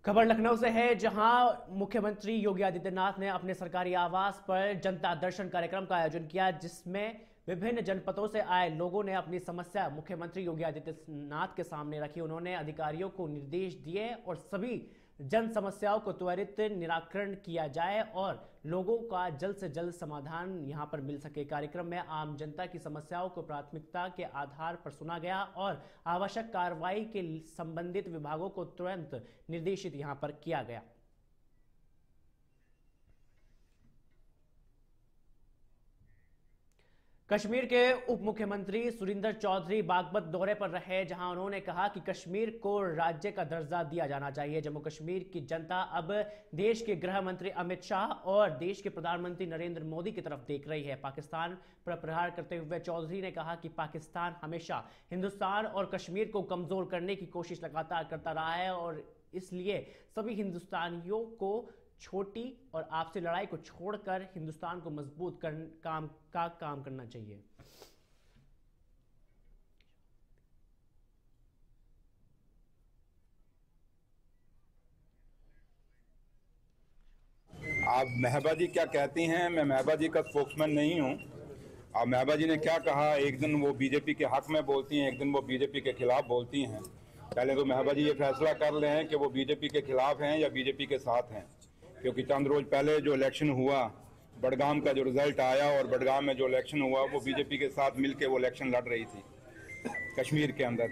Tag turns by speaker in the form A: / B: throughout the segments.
A: खबर लखनऊ से है, जहां मुख्यमंत्री योगी आदित्यनाथ ने अपने सरकारी आवास पर जनता दर्शन कार्यक्रम का आयोजन किया, जिसमें विभिन्न जनपदों से आए लोगों ने अपनी समस्या मुख्यमंत्री योगी आदित्यनाथ के सामने रखी। उन्होंने अधिकारियों को निर्देश दिए और सभी जन समस्याओं को त्वरित निराकरण किया जाए और लोगों का जल्द से जल्द समाधान यहां पर मिल सके। कार्यक्रम में आम जनता की समस्याओं को प्राथमिकता के आधार पर सुना गया और आवश्यक कार्रवाई के संबंधित विभागों को तुरंत निर्देशित यहां पर किया गया। कश्मीर के उप मुख्यमंत्री सुरिंदर चौधरी बागपत दौरे पर रहे, जहां उन्होंने कहा कि कश्मीर को राज्य का दर्जा दिया जाना चाहिए। जम्मू कश्मीर की जनता अब देश के गृह मंत्री अमित शाह और देश के प्रधानमंत्री नरेंद्र मोदी की तरफ देख रही है। पाकिस्तान पर प्रहार करते हुए चौधरी ने कहा कि पाकिस्तान हमेशा हिंदुस्तान और कश्मीर को कमजोर करने की कोशिश लगातार करता रहा है और इसलिए सभी हिंदुस्तानियों को छोटी और आपसी लड़ाई को छोड़कर हिंदुस्तान को मजबूत काम करना चाहिए।
B: आप महबा जी क्या कहती हैं? मैं महबा जी का स्पोक्समैन नहीं हूं। अब महबा जी ने क्या कहा, एक दिन वो बीजेपी के हक में बोलती हैं, एक दिन वो बीजेपी के खिलाफ बोलती हैं। पहले तो महबा जी ये फैसला कर लें कि वो बीजेपी के खिलाफ हैं या बीजेपी के साथ हैं, क्योंकि चंद रोज पहले जो इलेक्शन हुआ, बडगाम का जो रिजल्ट आया और बडगाम में जो इलेक्शन हुआ, वो बीजेपी के साथ मिलके वो इलेक्शन लड़ रही थी कश्मीर के अंदर।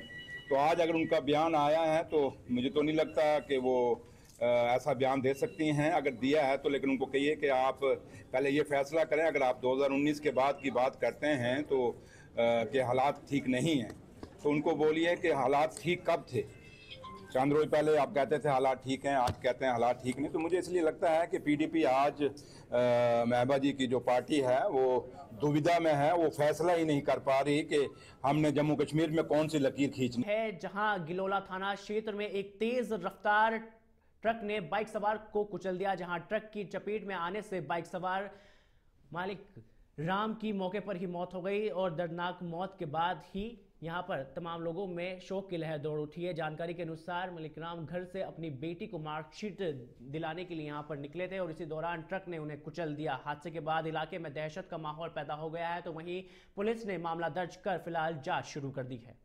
B: तो आज अगर उनका बयान आया है तो मुझे तो नहीं लगता कि वो ऐसा बयान दे सकती हैं। अगर दिया है तो लेकिन उनको कहिए कि आप पहले ये फैसला करें, अगर आप 2019 के बाद की बात करते हैं तो कि हालात ठीक नहीं हैं, तो उनको बोलिए कि हालात ठीक कब थे। चंद रोज पहले आप कहते थे हालात ठीक हैं, आज कहते हैं हालात ठीक नहीं। तो मुझे इसलिए लगता है कि पीडीपी आज महबा जी की जो पार्टी है वो दुविधा में है, वो फैसला ही नहीं कर पा रही कि हमने जम्मू कश्मीर में कौन सी लकीर खींचनी
A: है। जहां गिलोला थाना क्षेत्र में एक तेज रफ्तार ट्रक ने बाइक सवार को कुचल दिया, जहां ट्रक की चपेट में आने से बाइक सवार मालिक राम की मौके पर ही मौत हो गई और दर्दनाक मौत के बाद ही यहां पर तमाम लोगों में शोक की लहर दौड़ उठी है। जानकारी के अनुसार मलिक राम घर से अपनी बेटी को मार्कशीट दिलाने के लिए यहां पर निकले थे और इसी दौरान ट्रक ने उन्हें कुचल दिया। हादसे के बाद इलाके में दहशत का माहौल पैदा हो गया है, तो वहीं पुलिस ने मामला दर्ज कर फिलहाल जांच शुरू कर दी है।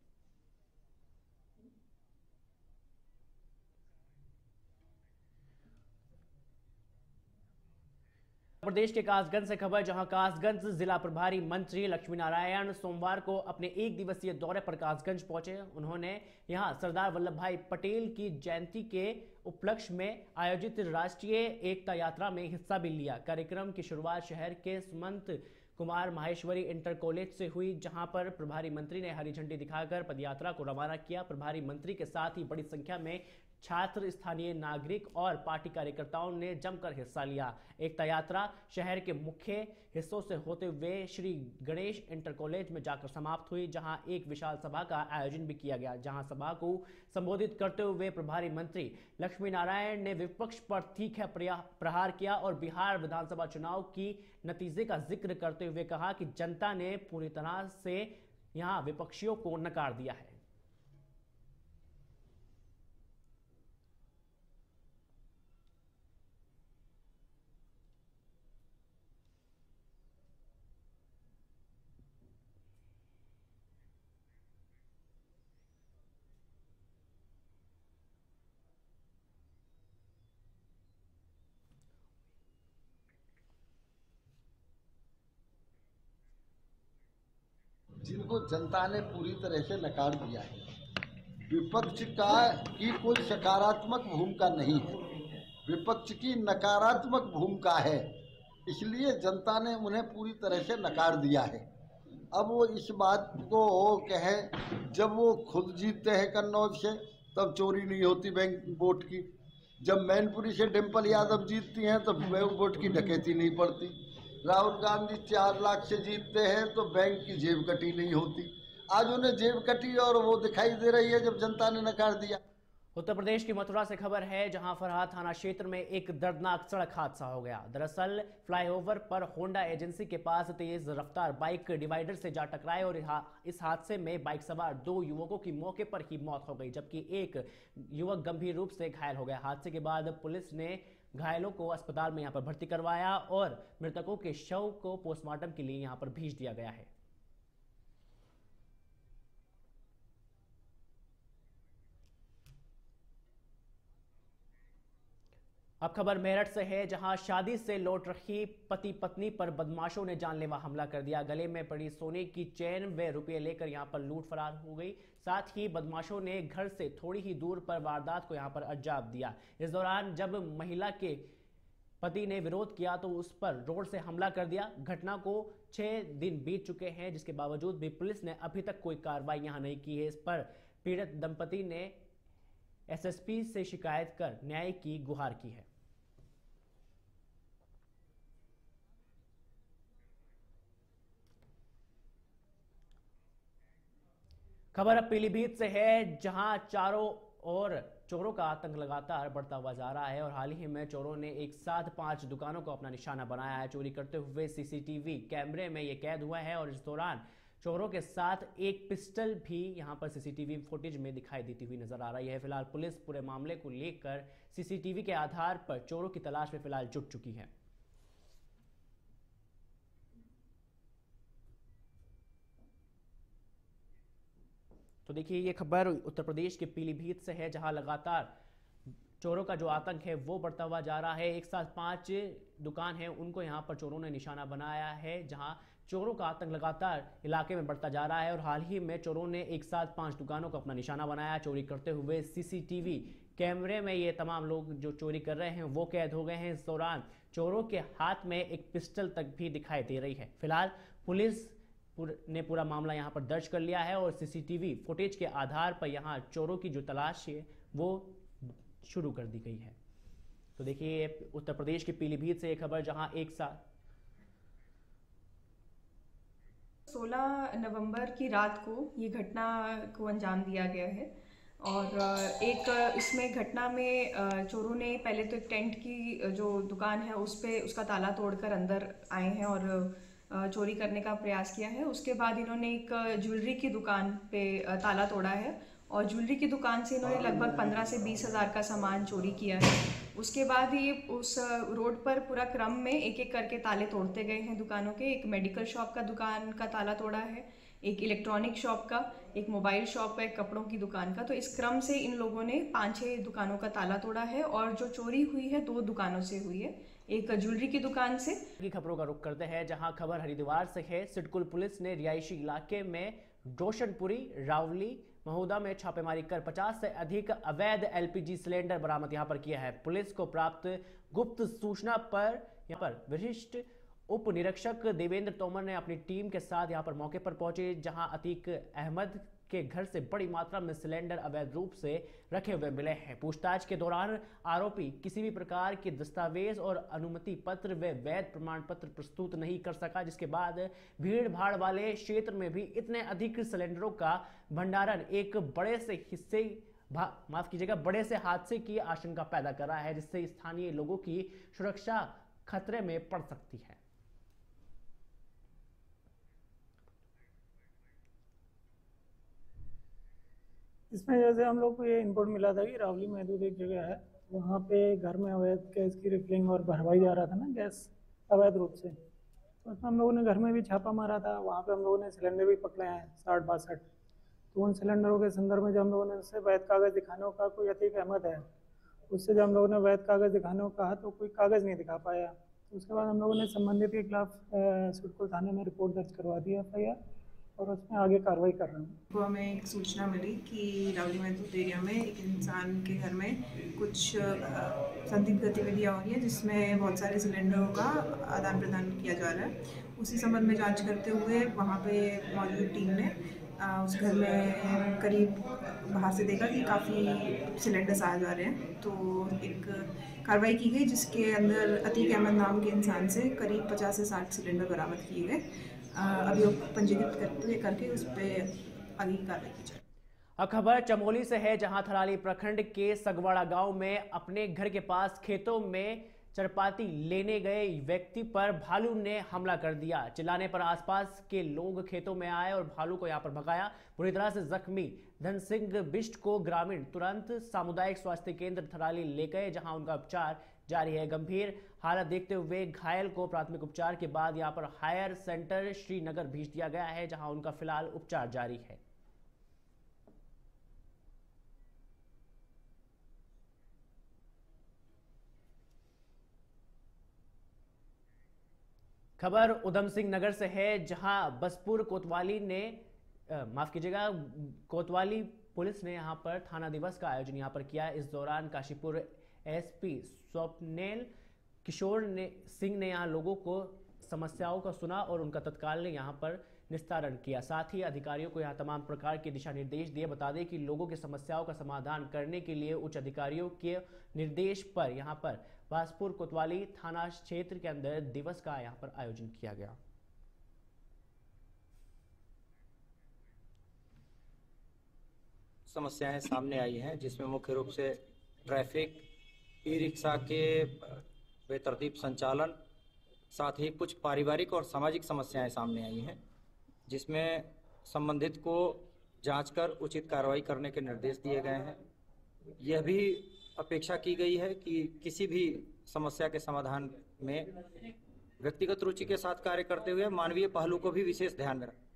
A: प्रदेश के कासगंज से खबर, जहां कासगंज जिला प्रभारी मंत्री लक्ष्मी नारायण सोमवार को अपने एक दिवसीय दौरे पर कासगंज पहुंचे। उन्होंने यहां सरदार वल्लभ भाई पटेल की जयंती के उपलक्ष्य में आयोजित राष्ट्रीय एकता यात्रा में हिस्सा भी लिया। कार्यक्रम की शुरुआत शहर के सुमंत कुमार माहेश्वरी इंटर कॉलेज से हुई, जहां पर प्रभारी मंत्री ने हरी झंडी दिखाकर पदयात्रा को रवाना किया। प्रभारी मंत्री के साथ ही बड़ी संख्या में छात्र, स्थानीय नागरिक और पार्टी कार्यकर्ताओं ने जमकर हिस्सा लिया। एकता यात्रा शहर के मुख्य हिस्सों से होते हुए श्री गणेश इंटर कॉलेज में जाकर समाप्त हुई, जहां एक विशाल सभा का आयोजन भी किया गया। जहां सभा को संबोधित करते हुए प्रभारी मंत्री लक्ष्मी नारायण ने विपक्ष पर तीखा प्रहार किया और बिहार विधानसभा चुनाव की नतीजे का जिक्र करते हुए कहा कि जनता ने पूरी तरह से यहां विपक्षियों को नकार दिया है।
C: जिनको जनता ने पूरी तरह से नकार दिया है। विपक्ष की कोई सकारात्मक भूमिका नहीं है, विपक्ष की नकारात्मक भूमिका है, इसलिए जनता ने उन्हें पूरी तरह से नकार दिया है। अब वो इस बात को कहें, जब वो खुद जीतते हैं कन्नौज से तब चोरी नहीं होती बैंक वोट की, जब मैनपुरी से डिम्पल यादव जीतती हैं तो वोट की डकैती नहीं पड़ती, राहुल गांधी 4 लाख से जीतते हैं तो बैंक की जेब कटी नहीं होती। आज उन्हें जेब कटी और वो दिखाई दे रही है जब जनता ने नकार दिया।
A: उत्तर प्रदेश की मथुरा से खबर है, जहां फरहाद थाना क्षेत्र में एक दर्दनाक सड़क हादसा हो गया। दरअसल फ्लाईओवर पर होंडा एजेंसी के पास तेज रफ्तार बाइक डिवाइडर से जा टकराए और इस हादसे में बाइक सवार 2 युवकों की मौके पर ही मौत हो गई, जबकि एक युवक गंभीर रूप से घायल हो गया। हादसे के बाद पुलिस ने घायलों को अस्पताल में यहां पर भर्ती करवाया और मृतकों के शव को पोस्टमार्टम के लिए यहां पर भेज दिया गया है। अब खबर मेरठ से है, जहां शादी से लौट रही पति पत्नी पर बदमाशों ने जानलेवा हमला कर दिया। गले में पड़ी सोने की चेन व रुपये लेकर यहां पर लूट फरार हो गई। साथ ही बदमाशों ने घर से थोड़ी ही दूर पर वारदात को यहां पर अंजाम दिया। इस दौरान जब महिला के पति ने विरोध किया तो उस पर रोड से हमला कर दिया। घटना को 6 दिन बीत चुके हैं, जिसके बावजूद भी पुलिस ने अभी तक कोई कार्रवाई यहां नहीं की है। इस पर पीड़ित दंपति ने एसएसपी से शिकायत कर न्याय की गुहार की है। खबर अब पीलीभीत से है, जहां चारों ओर चोरों का आतंक लगातार बढ़ता हुआ जा रहा है और हाल ही में चोरों ने एक साथ 5 दुकानों को अपना निशाना बनाया है। चोरी करते हुए सीसीटीवी कैमरे में ये कैद हुआ है और इस दौरान चोरों के साथ एक पिस्टल भी यहां पर सीसीटीवी फुटेज में दिखाई देती हुई नजर आ रही है। फिलहाल पुलिस पूरे मामले को लेकर सीसीटीवी के आधार पर चोरों की तलाश में फिलहाल जुट चुकी है। तो देखिए, ये खबर उत्तर प्रदेश के पीलीभीत से है, जहां लगातार चोरों का जो आतंक है वो बढ़ता हुआ जा रहा है। एक साथ 5 दुकान है, उनको यहां पर चोरों ने निशाना बनाया है, जहां चोरों का आतंक लगातार इलाके में बढ़ता जा रहा है और हाल ही में चोरों ने एक साथ 5 दुकानों को अपना निशाना बनाया। चोरी करते हुए सीसीटीवी कैमरे में ये तमाम लोग जो चोरी कर रहे हैं वो कैद हो गए हैं। इस दौरान चोरों के हाथ में एक पिस्टल तक भी दिखाई दे रही है। फिलहाल पुलिस ने पूरा मामला यहां पर दर्ज कर लिया है और सीसीटीवी फुटेज के आधार पर यहां चोरों की जो तलाश है वो शुरू कर दी गई है। तो देखिए, उत्तर प्रदेश के पीलीभीत से एक खबर, जहां एक साथ
D: 16 नवंबर की रात को ये घटना को अंजाम दिया गया है और एक इसमें घटना में चोरों ने पहले तो एक टेंट की जो दुकान है उसका ताला तोड़कर अंदर आए हैं और चोरी करने का प्रयास किया है। उसके बाद इन्होंने एक ज्वेलरी की दुकान पे ताला तोड़ा है और ज्वेलरी की दुकान से इन्होंने लगभग 15 से 20 हज़ार का सामान चोरी किया है। उसके बाद ये उस रोड पर पूरा क्रम में एक एक करके ताले तोड़ते गए हैं दुकानों के। एक मेडिकल शॉप का दुकान का ताला तोड़ा है, एक इलेक्ट्रॉनिक शॉप का, एक मोबाइल शॉप का, एक कपड़ों की दुकान का। तो इस क्रम से इन लोगों ने 5-6 दुकानों का ताला तोड़ा है और जो चोरी हुई है 2 दुकानों से हुई है, एक ज्वेलरी की दुकान से।
A: की खबरों का रुख करते हैं, जहां खबर हरिद्वार से है। सिडकुल पुलिस ने रिहायशी इलाके में रोशनपुरी, रावली, महुदा में छापेमारी कर 50 से अधिक अवैध एलपीजी सिलेंडर बरामद यहां पर किया है। पुलिस को प्राप्त गुप्त सूचना पर यहां पर वरिष्ठ उप निरीक्षक देवेंद्र तोमर ने अपनी टीम के साथ यहां पर मौके पर पहुंचे, जहां अतीक अहमद के घर से बड़ी मात्रा में सिलेंडर अवैध रूप से रखे हुए मिले हैं। पूछताछ के दौरान आरोपी किसी भी प्रकार के दस्तावेज और अनुमति पत्र व वैध प्रमाण पत्र प्रस्तुत नहीं कर सका, जिसके बाद भीड़ भाड़ वाले क्षेत्र में भी इतने अधिक सिलेंडरों का भंडारण एक बड़े से हादसे की आशंका पैदा कर रहा है, जिससे स्थानीय लोगों की सुरक्षा खतरे में पड़ सकती है।
E: इसमें जैसे हम लोग को ये इनपुट मिला था कि रावली महदूद एक जगह है, वहाँ पे घर में अवैध गैस की रिफिलिंग और भरवाई जा रहा था ना गैस अवैध रूप से। तो उसमें हम लोगों ने घर में भी छापा मारा था, वहाँ पे हम लोगों ने सिलेंडर भी पकड़े हैं 60-62। तो उन सिलेंडरों के संदर्भ में जब हम लोगों ने उससे वैध कागज़ दिखाने को कहा, कोई अतीक अहमद है, उससे जब हम लोगों ने वैध कागज़ दिखाने को कहा तो कोई कागज़ नहीं दिखा पाया। तो उसके बाद हम लोगों ने संबंधित के खिलाफ सिडकुल थाने में रिपोर्ट दर्ज करवा दी FIR और उसमें आगे कार्रवाई कर रहे हैं।
F: तो हमें एक सूचना मिली कि रावली महदूद एरिया में एक इंसान के घर में कुछ संदिग्ध गतिविधियाँ हो रही है, जिसमें बहुत सारे सिलेंडरों का आदान प्रदान किया जा रहा है। उसी संबंध में जांच करते हुए वहाँ पे मौजूद टीम ने उस घर में करीब बाहर से देखा कि काफ़ी सिलेंडर्स आ जा रहे हैं। तो एक कार्रवाई की गई, जिसके अंदर अतीक अहमद नाम के इंसान से करीब 50 से 60 सिलेंडर बरामद किए गए। अभियोग पंजीकृत करके उस पर आगे कार्रवाई की जाए।
A: अब खबर चमोली से है, जहां थराली प्रखंड के सगवाड़ा गांव में अपने घर के पास खेतों में चरपाती लेने गए व्यक्ति पर भालू ने हमला कर दिया। चिल्लाने पर आसपास के लोग खेतों में आए और भालू को यहां पर भगाया। बुरी तरह से जख्मी धन सिंह बिष्ट को ग्रामीण तुरंत सामुदायिक स्वास्थ्य केंद्र थराली ले गए, जहां उनका उपचार जारी है। गंभीर हालत देखते हुए घायल को प्राथमिक उपचार के बाद यहां पर हायर सेंटर श्रीनगर भेज दिया गया है, जहां उनका फिलहाल उपचार जारी है। खबर उधम सिंह नगर से है, जहां बसपुर कोतवाली ने कोतवाली पुलिस ने यहां पर थाना दिवस का आयोजन यहां पर किया। इस दौरान काशीपुर एसपी स्वप्नेल किशोर सिंह ने यहां लोगों को समस्याओं का सुना और उनका तत्काल यहां पर निस्तारण किया। साथ ही अधिकारियों को यहां तमाम प्रकार के दिशा निर्देश दिए। बता दें कि लोगों की समस्याओं का समाधान करने के लिए उच्च अधिकारियों के निर्देश पर यहां पर बासपुर कोतवाली थाना क्षेत्र के अंदर दिवस का यहां पर आयोजन किया गया।
G: समस्याएं सामने आई हैं, जिसमें मुख्य रूप से ट्रैफिक, ई रिक्शा के बेतरतीब संचालन, साथ ही कुछ पारिवारिक और सामाजिक समस्याएं सामने आई हैं, जिसमें संबंधित को जांच कर उचित कार्रवाई करने के निर्देश दिए गए हैं। यह भी अपेक्षा की गई है कि किसी भी समस्या के समाधान में व्यक्तिगत रुचि के साथ कार्य करते हुए मानवीय पहलू को भी विशेष ध्यान में रखें।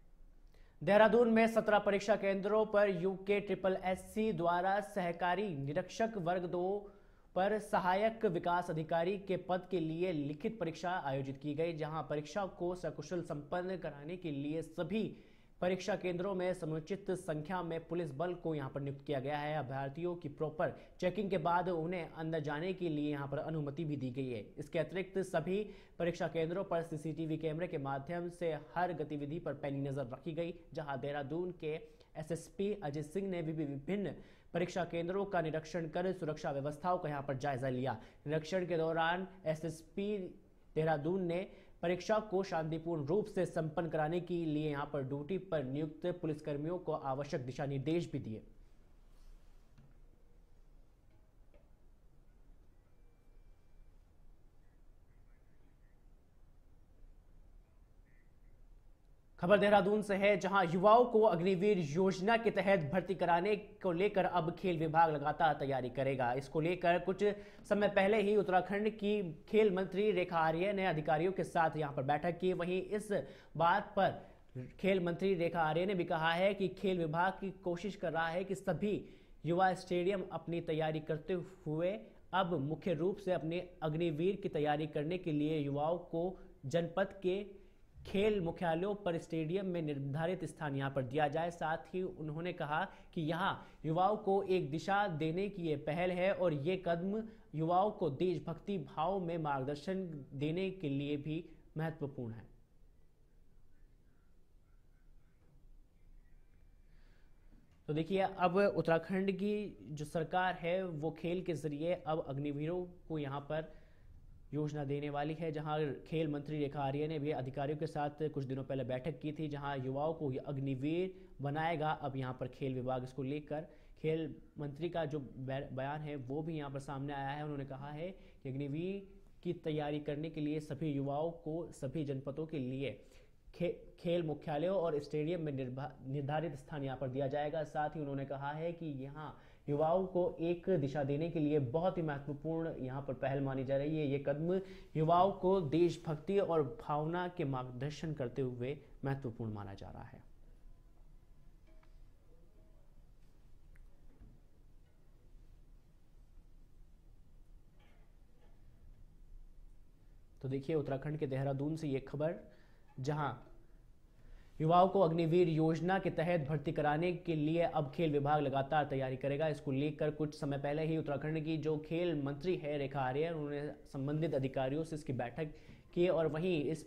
A: देहरादून में 17 परीक्षा केंद्रों पर UKSSC द्वारा सहकारी निरीक्षक वर्ग 2 पर सहायक विकास अधिकारी के पद के लिए लिखित परीक्षा आयोजित की गई, जहां परीक्षा को सकुशल संपन्न कराने के लिए सभी परीक्षा केंद्रों में समुचित संख्या में पुलिस बल को यहां पर नियुक्त किया गया है। अभ्यर्थियों की प्रॉपर चेकिंग के बाद उन्हें अंदर जाने के लिए यहां पर अनुमति भी दी गई है। इसके अतिरिक्त सभी परीक्षा केंद्रों पर CCTV कैमरे के माध्यम से हर गतिविधि पर पैनी नजर रखी गई, जहां देहरादून के SSP अजय सिंह ने भी विभिन्न परीक्षा केंद्रों का निरीक्षण कर सुरक्षा व्यवस्थाओं का यहां पर जायजा लिया। निरीक्षण के दौरान SSP देहरादून ने परीक्षा को शांतिपूर्ण रूप से संपन्न कराने के लिए यहां पर ड्यूटी पर नियुक्त पुलिसकर्मियों को आवश्यक दिशा निर्देश भी दिए। खबर देहरादून से है, जहां युवाओं को अग्निवीर योजना के तहत भर्ती कराने को लेकर अब खेल विभाग लगातार तैयारी करेगा। इसको लेकर कुछ समय पहले ही उत्तराखंड की खेल मंत्री रेखा आर्य ने अधिकारियों के साथ यहां पर बैठक की। वहीं इस बात पर खेल मंत्री रेखा आर्य ने भी कहा है कि खेल विभाग की कोशिश कर रहा है कि सभी युवा स्टेडियम अपनी तैयारी करते हुए अब मुख्य रूप से अपने अग्निवीर की तैयारी करने के लिए युवाओं को जनपद के खेल मुख्यालयों पर स्टेडियम में निर्धारित स्थान यहां पर दिया जाए। साथ ही उन्होंने कहा कि यहां युवाओं को एक दिशा देने की ये पहल है और ये कदम युवाओं को देशभक्ति भाव में मार्गदर्शन देने के लिए भी महत्वपूर्ण है। तो देखिए, अब उत्तराखंड की जो सरकार है वो खेल के जरिए अब अग्निवीरों को यहां पर योजना देने वाली है, जहां खेल मंत्री रेखा आर्य ने भी अधिकारियों के साथ कुछ दिनों पहले बैठक की थी, जहां युवाओं को अग्निवीर बनाएगा। अब यहां पर खेल विभाग इसको लेकर खेल मंत्री का जो बयान है वो भी यहां पर सामने आया है। उन्होंने कहा है कि अग्निवीर की तैयारी करने के लिए सभी युवाओं को सभी जनपदों के लिए खेल मुख्यालयों और स्टेडियम में निर्धारित स्थान यहाँ पर दिया जाएगा। साथ ही उन्होंने कहा है कि यहाँ युवाओं को एक दिशा देने के लिए बहुत ही महत्वपूर्ण यहाँ पर पहल मानी जा रही है। ये कदम युवाओं को देशभक्ति और भावना के मार्गदर्शन करते हुए महत्वपूर्ण माना जा रहा है। तो देखिए, उत्तराखंड के देहरादून से ये खबर, जहां युवाओं को अग्निवीर योजना के तहत भर्ती कराने के लिए अब खेल विभाग लगातार तैयारी करेगा। इसको लेकर कुछ समय पहले ही उत्तराखंड की जो खेल मंत्री है रेखा आर्य, उन्होंने संबंधित अधिकारियों से इसकी बैठक की और वहीं इस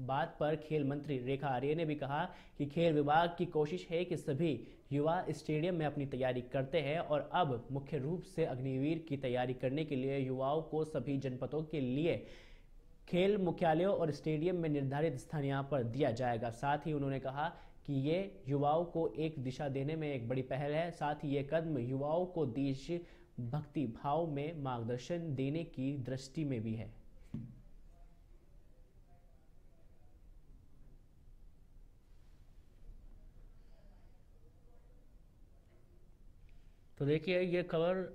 A: बात पर खेल मंत्री रेखा आर्य ने भी कहा कि खेल विभाग की कोशिश है कि सभी युवा स्टेडियम में अपनी तैयारी करते हैं और अब मुख्य रूप से अग्निवीर की तैयारी करने के लिए युवाओं को सभी जनपदों के लिए खेल मुख्यालयों और स्टेडियम में निर्धारित स्थान यहाँ पर दिया जाएगा। साथ ही उन्होंने कहा कि ये युवाओं को एक दिशा देने में एक बड़ी पहल है। साथ ही ये कदम युवाओं को देश भक्ति भाव में मार्गदर्शन देने की दृष्टि में भी है। तो देखिए, ये खबर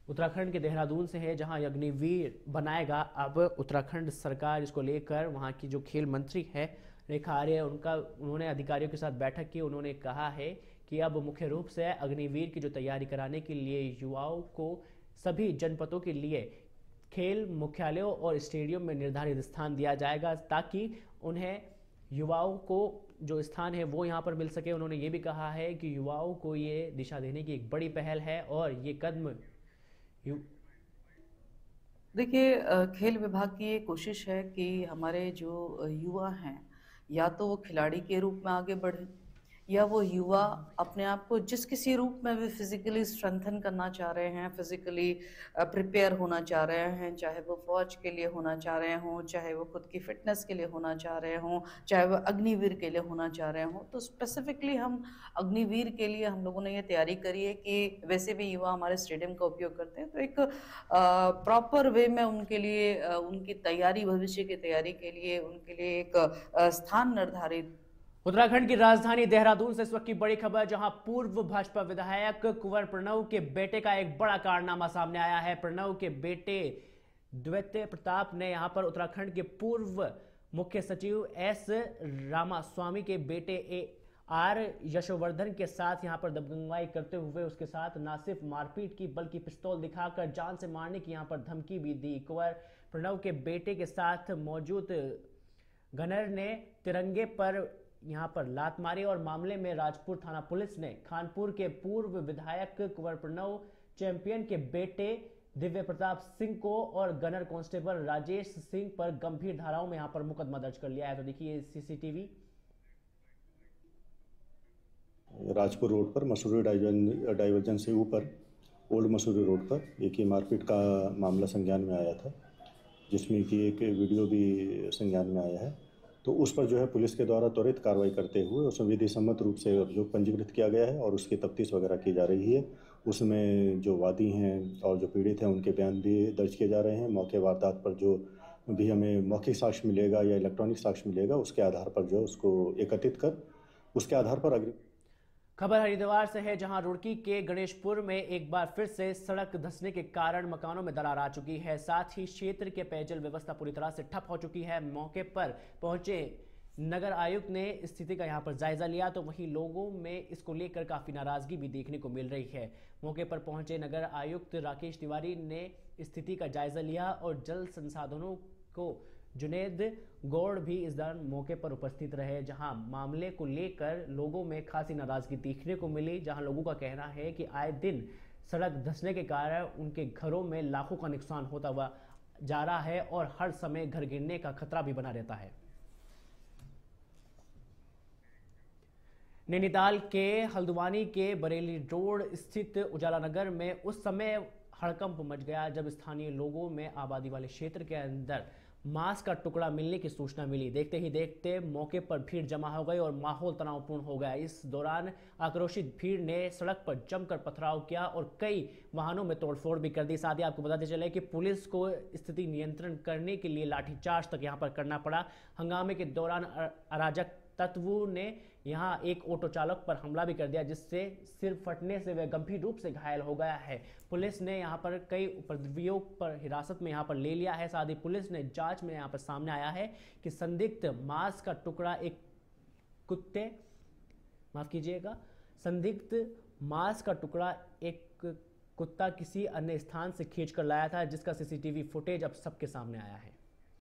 A: उत्तराखंड के देहरादून से है, जहां अग्निवीर बनाएगा अब उत्तराखंड सरकार। इसको लेकर वहां की जो खेल मंत्री है रेखा आर्य, उन्होंने अधिकारियों के साथ बैठक की। उन्होंने कहा है कि अब मुख्य रूप से अग्निवीर की जो तैयारी कराने के लिए युवाओं को सभी जनपदों के लिए खेल मुख्यालयों और स्टेडियम में निर्धारित स्थान दिया जाएगा, ताकि उन्हें युवाओं को जो स्थान है वो यहाँ पर मिल सके। उन्होंने ये भी कहा है कि युवाओं को ये दिशा देने की एक बड़ी पहल है और ये कदम
H: देखिए, खेल विभाग की ये कोशिश है कि हमारे जो युवा हैं, या तो वो खिलाड़ी के रूप में आगे बढ़े, या वो युवा अपने आप को जिस किसी रूप में भी फिजिकली स्ट्रेंथन करना चाह रहे हैं, फिजिकली प्रिपेयर होना चाह रहे हैं, चाहे वो फौज के लिए होना चाह रहे हों, चाहे वो खुद की फिटनेस के लिए होना चाह रहे हों, चाहे वो अग्निवीर के लिए होना चाह रहे हों। तो स्पेसिफिकली हम अग्निवीर के लिए हम लोगों ने ये तैयारी करी है कि वैसे भी युवा हमारे स्टेडियम का उपयोग करते हैं, तो एक प्रॉपर वे में उनके लिए उनकी तैयारी, भविष्य की तैयारी के लिए उनके लिए एक स्थान निर्धारित।
A: उत्तराखंड की राजधानी देहरादून से इस वक्त की बड़ी खबर, जहां पूर्व भाजपा विधायक कुंवर प्रणव के बेटे का एक बड़ा कारनामा सामने आया है। प्रणव के बेटे द्वितीय प्रताप ने यहां पर उत्तराखंड के पूर्व मुख्य सचिव एस रामास्वामी के बेटे आर यशोवर्धन के साथ यहां पर दबंगई करते हुए उसके साथ न सिर्फ मारपीट की बल्कि पिस्तौल दिखाकर जान से मारने की यहां पर धमकी भी दी। कुंवर प्रणव के बेटे के साथ मौजूद गनर ने तिरंगे पर यहां पर लात मारी और मामले में राजपुर थाना पुलिस ने खानपुर के पूर्व विधायक कुंवर प्रणव चैंपियन के बेटे दिव्य प्रताप सिंह को और गनर कांस्टेबल राजेश सिंह पर गंभीर धाराओं में यहां पर मुकदमा दर्ज कर लिया है। तो देखिए सीसीटीवी।
I: राजपुर रोड पर मसूरी डाइवर्जन से ऊपर ओल्ड मसूरी रोड पर एक ही मारपीट का मामला संज्ञान में आया था, जिसमें कि एक वीडियो भी संज्ञान में आया है। तो उस पर जो है पुलिस के द्वारा त्वरित कार्रवाई करते हुए उसमें विधि सम्मत रूप से अभियोग पंजीकृत किया गया है और उसकी तफ्तीश वगैरह की जा रही है। उसमें जो वादी हैं और जो पीड़ित हैं उनके बयान भी दर्ज किए जा रहे हैं। मौके वारदात पर जो भी हमें मौखिक साक्ष्य मिलेगा या इलेक्ट्रॉनिक साक्ष्य मिलेगा, उसके आधार पर जो उसको एकत्रित कर उसके आधार पर अग्रिम।
A: खबर हरिद्वार से है, जहां रुड़की के गणेशपुर में एक बार फिर से सड़क धंसने के कारण मकानों में दरार आ चुकी है। साथ ही क्षेत्र के पेयजल व्यवस्था पूरी तरह से ठप हो चुकी है। मौके पर पहुंचे नगर आयुक्त ने स्थिति का यहां पर जायजा लिया, तो वहीं लोगों में इसको लेकर काफी नाराजगी भी देखने को मिल रही है। मौके पर पहुंचे नगर आयुक्त राकेश तिवारी ने स्थिति का जायजा लिया और जल संसाधनों को जुनेद गौड़ भी इस दौरान मौके पर उपस्थित रहे, जहां मामले को लेकर लोगों में खासी नाराजगी देखने को मिली। जहां लोगों का कहना है कि आए दिन सड़क धंसने के कारण उनके घरों में लाखों का नुकसान होता हुआ जा रहा है और हर समय घर गिरने का खतरा भी बना रहता है। नैनीताल के हल्द्वानी के बरेली रोड स्थित उजाला नगर में उस समय हड़कंप मच गया जब स्थानीय लोगों में आबादी वाले क्षेत्र के अंदर मांस का टुकड़ा मिलने की सूचना मिली। देखते ही देखते मौके पर भीड़ जमा हो गई और माहौल तनावपूर्ण हो गया। इस दौरान आक्रोशित भीड़ ने सड़क पर जमकर पथराव किया और कई वाहनों में तोड़फोड़ भी कर दी। साथ ही आपको बताते चले कि पुलिस को स्थिति नियंत्रण करने के लिए लाठीचार्ज तक यहां पर करना पड़ा। हंगामे के दौरान अराजक तत्वों ने यहां एक ऑटो चालक पर हमला भी कर दिया, जिससे सिर फटने से वह गंभीर रूप से घायल हो गया है। पुलिस ने यहां पर कई उपद्रवियों पर हिरासत में यहां पर ले लिया है। साथ ही पुलिस ने जांच में यहां पर सामने आया है कि संदिग्ध मांस का टुकड़ा एक कुत्ता किसी अन्य स्थान से खींच कर लाया था, जिसका सीसीटीवी फुटेज अब सबके सामने आया है।